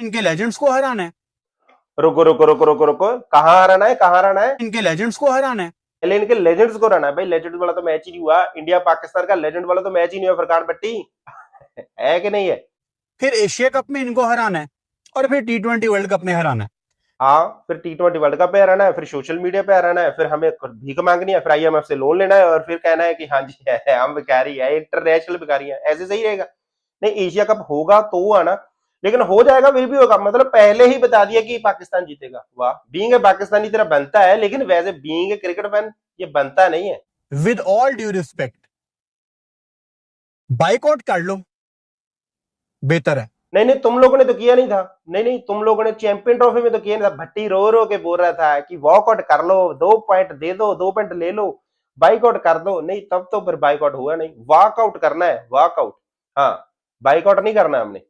इनके लेजेंड्स को हराना है। रुको रुको रुको रुको रुको, कहाँ हराना है, कहाँ हराना है? इनके लेजेंड्स को हराना है। पहले इनके लेजेंड्स को हराना है। भाई लेजेंड वाला तो मैच ही नहीं हुआ, इंडिया पाकिस्तान का लेजेंड वाला तो मैच ही नहीं हुआ फरकान पट्टी। है कि नहीं है? फिर एशिया कप में इनको हराना है और फिर T20 वर्ल्ड कप में हराना है। हाँ, फिर T20 वर्ल्ड कप पे हराना है, फिर सोशल मीडिया पे हराना है, फिर हमें भीख मांगनी है, फिर IMF से लोन लेना है और फिर कहना है कि हाँ जी है, हम भिखारी है, इंटरनेशनल भिखारी है। ऐसे सही रहेगा? नहीं, एशिया कप होगा तो आना, लेकिन हो जाएगा फिर भी होगा। मतलब पहले ही बता दिया कि पाकिस्तान जीतेगा। वाह, बीइंग ए पाकिस्तानी तरह बनता है, लेकिन वैसे बीइंग ए क्रिकेट फैन ये बनता नहीं है। With all due respect, boycott कर लो, बेहतर है। नहीं नहीं, तुम लोगों ने तो किया नहीं था। नहीं नहीं, तुम लोगों ने चैंपियन ट्रॉफी में तो किया नहीं था। भट्टी रो रो के बोल रहा था कि वॉकआउट कर लो, 2 पॉइंट दे दो, 2 पॉइंट ले लो, बाइकआउट कर दो। नहीं, तब तो फिर बाइकआउट हुआ नहीं। वॉकआउट करना है, वॉकआउट। हाँ, बाइकआउट नहीं करना हमने।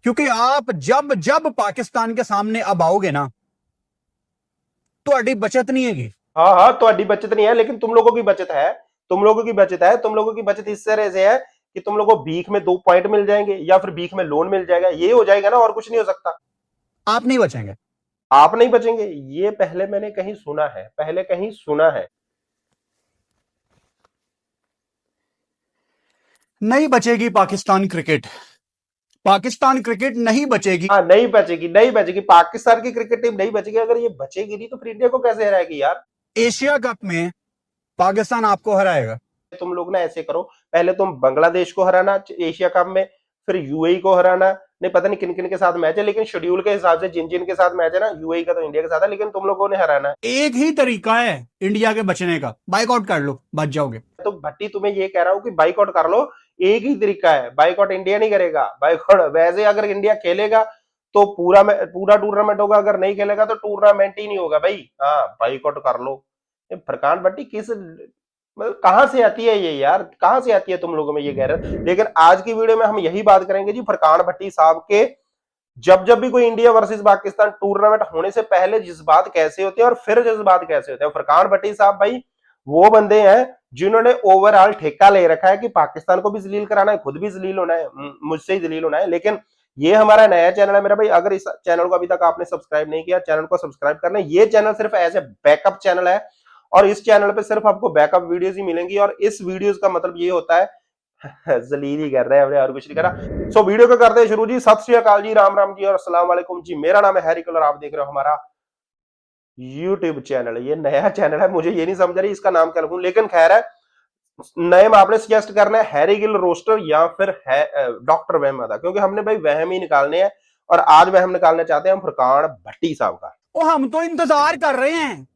क्योंकि आप जब जब पाकिस्तान के सामने अब आओगे ना, तो अड़ी बचत नहीं है। हाँ हाँ, तो अड्डी बचत नहीं है, लेकिन तुम लोगों की बचत है। तुम लोगों की बचत है। तुम लोगों की बचत इस तरह से है कि तुम लोगों को भीख में 2 पॉइंट मिल जाएंगे या फिर भीख में लोन मिल जाएगा। ये हो जाएगा ना, और कुछ नहीं हो सकता। आप नहीं बचेंगे। आप नहीं बचेंगे, ये पहले मैंने कहीं सुना है, पहले कहीं सुना है। नहीं बचेगी पाकिस्तान क्रिकेट। पाकिस्तान क्रिकेट नहीं बचेगी। हाँ, नहीं बचेगी, नहीं बचेगी। पाकिस्तान की क्रिकेट टीम नहीं बचेगी। अगर ये बचेगी नहीं तो फिर इंडिया को कैसे हराएगी यार? एशिया कप में पाकिस्तान आपको हराएगा। तुम लोग ना ऐसे करो, पहले तुम बांग्लादेश को हराना एशिया कप में, फिर यूएई को हराना। नहीं, पता नहीं किन किन के साथ मैच है, लेकिन शेड्यूल के हिसाब से जिन जिन के साथ मैच है ना, यूएई का तो इंडिया के साथ है, लेकिन तुम लोगों ने हराना है। एक ही तरीका है इंडिया के बचने का, बाइकआउट कर लो, बच जाओगे। तो भट्टी, तुम्हें ये कह रहा हूं कि बाइकआउट कर लो। एक ही तरीका है, बाइकआउट इंडिया नहीं करेगा। बाइकआउट वैसे अगर इंडिया खेलेगा तो पूरा टूर्नामेंट होगा, अगर नहीं खेलेगा तो टूर्नामेंट ही नहीं होगा भाई। हाँ, बाइकआउट कर लो। फरकान भट्टी किस मतलब कहां से आती है ये यार, कहां से आती है तुम लोगों में ये गैरत? लेकिन आज की वीडियो में हम यही बात करेंगे जी, फरकान भट्टी साहब के जब जब भी कोई इंडिया वर्सेस पाकिस्तान टूर्नामेंट होने से पहले जज्बात कैसे होते हैं और फिर जज्बात कैसे होते हैं। फरकान भट्टी साहब भाई वो बंदे हैं जिन्होंने ओवरऑल ठेका ले रखा है कि पाकिस्तान को भी जलील कराना है, खुद भी जलील होना है, मुझसे ही जलील होना है। लेकिन ये हमारा नया चैनल है मेरा भाई, अगर इस चैनल को अभी तक आपने सब्सक्राइब नहीं किया, चैनल को सब्सक्राइब करना है। ये चैनल सिर्फ एज ए बैकअप चैनल है और इस चैनल पे सिर्फ आपको बैकअप वीडियोस ही मिलेंगी, और इस वीडियोस का मतलब ये होता है जलील ही कर रहे हैं हमने, और कुछ नहीं करा। सो वीडियो को करते हैं शुरू जी। सत श्री अकाल जी, राम राम जी और अस्सलाम वालेकुम जी। मेरा नाम है हैरी कलर, आप देख रहे हो हमारा यूट्यूब चैनल। ये नया चैनल है, मुझे ये नहीं समझ रही इसका नाम क्या रखूं, लेकिन खैर है। नेम आपने सजेस्ट करना है, हैरी गिल रोस्टर या फिर है डॉक्टर वहम अदा, क्योंकि हमने भाई वहम ही निकालने हैं और आज वहम निकालना चाहते हैं हम फरकान भट्टी साहब का। ओ हम तो इंतजार कर रहे हैं,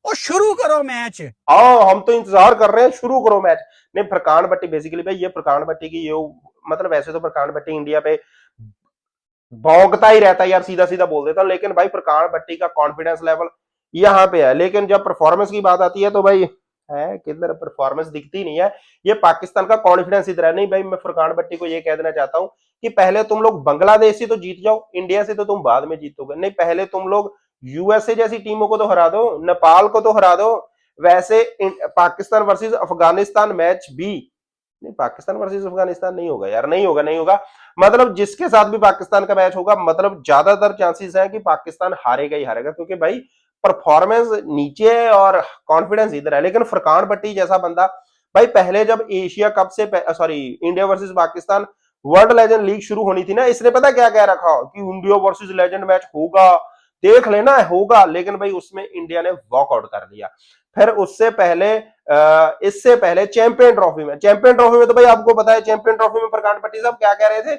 और शुरू करो मैच। हाँ, हम तो इंतजार कर रहे हैं, शुरू करो मैच। नहीं, फरकान भट्टी बेसिकली भाई, ये फरकान भट्टी की ये मतलब वैसे तो फरकान भट्टी इंडिया पे भौंकता ही रहता है यार, सीधा सीधा बोल देता हूं, लेकिन भाई फरकान भट्टी का कॉन्फिडेंस लेवल यहाँ पे है। लेकिन जब परफॉर्मेंस की बात आती है तो भाई है किधर, परफॉर्मेंस दिखती नहीं है। ये पाकिस्तान का कॉन्फिडेंस इधर है। नहीं भाई, मैं फरकान भट्टी को ये कह देना चाहता हूं कि पहले तुम लोग बांग्लादेश से तो जीत जाओ, इंडिया से तो तुम बाद में जीतोगे। नहीं, पहले तुम लोग यूएसए जैसी टीमों को तो हरा दो, नेपाल को तो हरा दो। वैसे पाकिस्तान वर्सेस अफगानिस्तान मैच भी नहीं, पाकिस्तान वर्सेस अफगानिस्तान नहीं होगा यार, नहीं होगा, नहीं होगा। मतलब जिसके साथ भी पाकिस्तान का मैच होगा, मतलब ज्यादातर चांसेस है कि पाकिस्तान हारेगा ही हारेगा, क्योंकि भाई परफॉर्मेंस नीचे है और कॉन्फिडेंस इधर है। लेकिन फरकान भट्टी जैसा बंदा भाई, पहले जब एशिया कप से sorry India versus Pakistan world legend league शुरू होनी थी ना, इसने पता क्या कह रखा कि इंडिया वर्सेस लेजेंड मैच होगा, देख लेना होगा। लेकिन भाई उसमें इंडिया ने वॉकआउट कर दिया। फिर उससे पहले इससे पहले चैंपियन ट्रॉफी में तो भाई आपको पता है, चैंपियन ट्रॉफी में फरकान भट्टी साहब क्या कह रहे थे?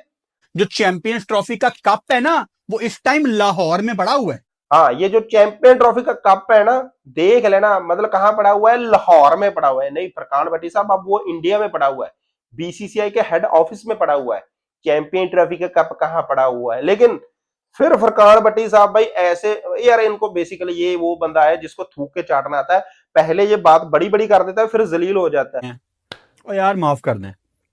जो चैंपियंस ट्रॉफी का कप है ना, वो इस टाइम लाहौर में पड़ा हुआ है। हाँ, ये जो चैंपियन ट्रॉफी का कप है ना, देख लेना, मतलब कहां पड़ा हुआ है? लाहौर में पड़ा हुआ है। नहीं फरकान भट्टी साहब, अब वो इंडिया में पड़ा हुआ है, बीसीसीआई के हेड ऑफिस में पड़ा हुआ है। चैंपियन ट्रॉफी का कप कहां पड़ा हुआ है? लेकिन फिर फरकान भट्टी साहब भाई ऐसे यार, इनको बेसिकली ये वो बंदा है जिसको थूक के चाटना आता है। पहले ये बात बड़ी बड़ी कर देता है, फिर जलील हो जाता ओ यार माफ कर दें।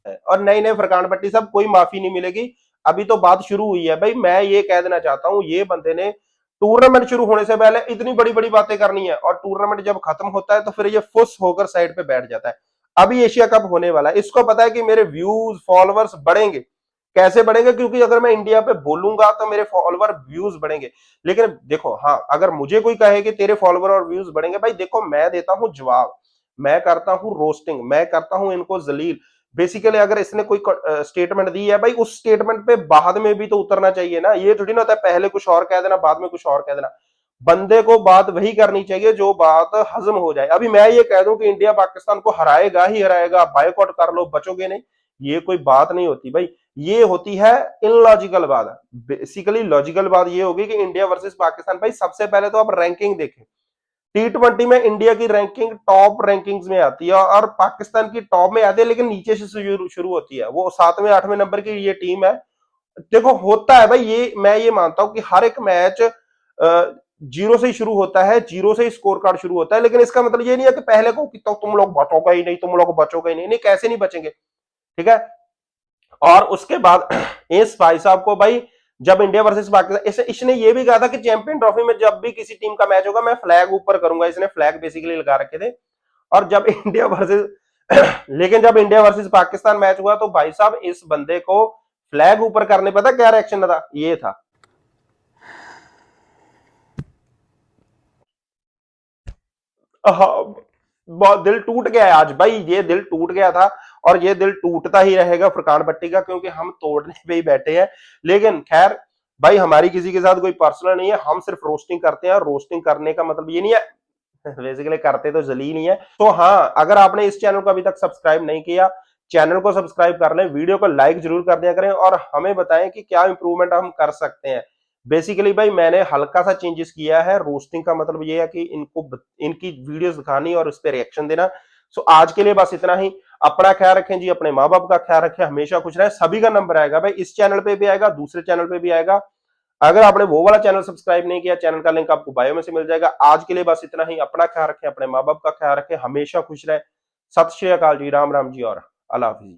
है। और नहीं नहीं फरकान भट्टी साहब, कोई माफी नहीं मिलेगी। अभी तो बात शुरू हुई है भाई। मैं ये कह देना चाहता हूं, ये बंदे ने टूर्नामेंट शुरू होने से पहले इतनी बड़ी बड़ी बातें करनी है, और टूर्नामेंट जब खत्म होता है तो फिर ये फुस होकर साइड पे बैठ जाता है। अभी एशिया कप होने वाला है, इसको पता है कि मेरे व्यूज फॉलोअर्स बढ़ेंगे, कैसे बढ़ेंगे? क्योंकि अगर मैं इंडिया पे बोलूंगा तो मेरे फॉलोवर व्यूज बढ़ेंगे। लेकिन देखो, हाँ, अगर मुझे कोई कहे कि तेरे फॉलोवर और व्यूज बढ़ेंगे, भाई देखो मैं देता हूं जवाब, मैं करता हूं रोस्टिंग, मैं करता हूं इनको जलील। बेसिकली अगर इसने कोई स्टेटमेंट दी है भाई, उस स्टेटमेंट पे बाद में भी तो उतरना चाहिए ना। ये थोड़ी ना होता है पहले कुछ और कह देना बाद में कुछ और कह देना। बंदे को बात वही करनी चाहिए जो बात हजम हो जाए। अभी मैं ये कह दूं कि इंडिया पाकिस्तान को हराएगा ही हराएगा, बायकॉट कर लो बचोगे नहीं, ये कोई बात नहीं होती भाई। ये होती है इनलॉजिकल बात। बेसिकली लॉजिकल बात ये होगी कि इंडिया वर्सेस पाकिस्तान, भाई सबसे पहले तो आप रैंकिंग देखें। T20 में इंडिया की रैंकिंग टॉप रैंकिंग्स में आती है और पाकिस्तान की टॉप में आती है, लेकिन नीचे से शुरू होती है। वो 7वें 8वें नंबर की ये टीम है। देखो होता है भाई, ये मैं ये मानता हूं कि हर एक मैच जीरो से ही शुरू होता है, जीरो से ही स्कोर कार्ड शुरू होता है, लेकिन इसका मतलब ये नहीं है कि पहले को कि तो तुम लोग बचोगे ही नहीं, तुम लोग बचोगे ही नहीं। नहीं, कैसे नहीं बचेंगे, ठीक है। और उसके बाद इस भाई साहब को भाई, जब इंडिया वर्सेस पाकिस्तान, इसने ये भी कहा था कि चैंपियन ट्रॉफी में जब भी किसी टीम का मैच होगा मैं फ्लैग ऊपर करूंगा। इसने फ्लैग बेसिकली लगा रखे थे। और जब इंडिया वर्सेस लेकिन जब इंडिया वर्सेस पाकिस्तान मैच हुआ तो भाई साहब इस बंदे को फ्लैग ऊपर करने, पता क्या रिएक्शन था? ये था, बहुत दिल टूट गया है आज भाई, ये दिल टूट गया था और ये दिल टूटता ही रहेगा फुरकान भट्टी का, क्योंकि हम तोड़ने पे ही बैठे हैं। लेकिन खैर भाई, हमारी किसी के साथ कोई पर्सनल नहीं है, हम सिर्फ रोस्टिंग करते हैं। और रोस्टिंग करने का मतलब ये नहीं है बेसिकली करते तो जलील ही है। तो हाँ, अगर आपने इस चैनल को अभी तक सब्सक्राइब नहीं किया, चैनल को सब्सक्राइब कर लें, वीडियो को लाइक जरूर कर दिया करें और हमें बताएं कि क्या इंप्रूवमेंट हम कर सकते हैं। बेसिकली भाई मैंने हल्का सा चेंजेस किया है। रोस्टिंग का मतलब ये है कि इनकी वीडियोस दिखानी और उस पर रिएक्शन देना। सो आज के लिए बस इतना ही। अपना ख्याल रखें जी, अपने माँ बाप का ख्याल रखें, हमेशा खुश रहें। सभी का नंबर आएगा भाई, इस चैनल पे भी आएगा, दूसरे चैनल पे भी आएगा। अगर आपने वो वाला चैनल सब्सक्राइब नहीं किया, चैनल का लिंक आपको बायो में से मिल जाएगा। आज के लिए बस इतना ही। अपना ख्याल रखें, अपने माँ बाप का ख्याल रखें, हमेशा खुश रहें। सत श्री अकाल जी, राम राम जी और अल्लाह हाफिज।